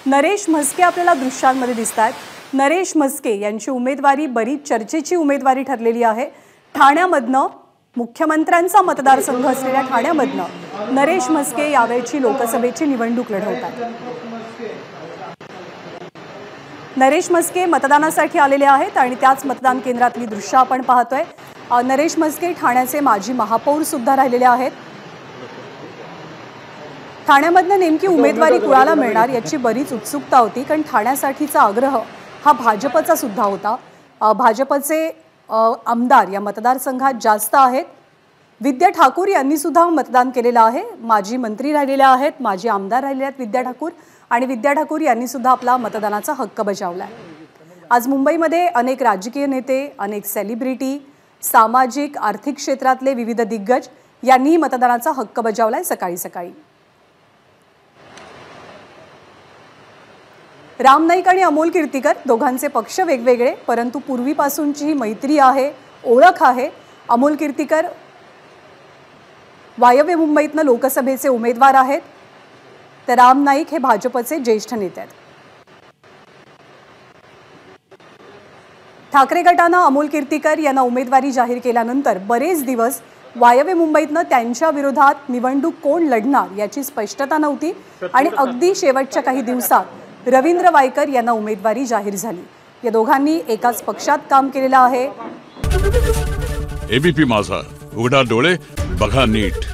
नरेश म्हस्के आपल्याला दृश्यांमध्ये दिसतात। नरेश म्हस्के यांची उमेदवारी बरीच चर्चेची उमेदवारी ठरलेली आहे। ठाण्यामधनं मुख्यमंत्र्यांचा मतदारसंघ असलेल्या ठाण्यामधनं नरेश म्हस्के यावेळची लोकसभेची निवडणूक लढवतात। नरेश म्हस्के मतदानासाठी आलेले आहेत आणि त्याच मतदान केंद्रातली दृश्य आपण पाहतोय। नरेश म्हस्के ठाण्याचे माजी महापौर सुद्धा राहिलेले आहेत। ठाण्यामधनं नेमकी उमेदवारी कुणाला मिळणार याची बरीच उत्सुकता होती, कारण ठाण्यासाठीचा आग्रह हा भाजपचा सुद्धा होता। भाजपचे आमदार या मतदारसंघात जास्त आहेत। विद्या ठाकूर यांनी सुद्धा मतदान केलेलं आहे। माजी मंत्री राहिलेले आहेत, माजी आमदार राहिलेले आहेत विद्या ठाकूर, आणि विद्या ठाकूर यांनी सुद्धा आपला मतदानाचा हक्क बजावलाय। आज मुंबईमध्ये अनेक राजकीय नेते, अनेक सेलिब्रिटी, सामाजिक आर्थिक क्षेत्रातले विविध दिग्गज यांनी मतदानाचा हक्क बजावलाय। सकाळी सकाळी राम नाईक आणि अमोल कीर्तीकर दोघांचे पक्ष वेगवेगळे, परंतु पूर्वीपासूनची ही मैत्री आहे, ओळख आहे। अमोल कीर्तीकर वायव्य मुंबईतनं लोकसभेचे उमेदवार आहेत, तर राम नाईक हे भाजपचे ज्येष्ठ नेते आहेत। ठाकरे गटानं अमोल कीर्तीकर यांना उमेदवारी जाहीर केल्यानंतर बरेच दिवस वायव्य मुंबईतनं त्यांच्या विरोधात निवडणूक कोण लढणार याची स्पष्टता नव्हती, आणि अगदी शेवटच्या काही दिवसात रवींद्र वायकर यांना उमेदवारी जाहीर झाली। या दोघांनी एकाच पक्षात काम केलेलं आहे। एबीपी माझा, उघडा डोळे बघा नीट।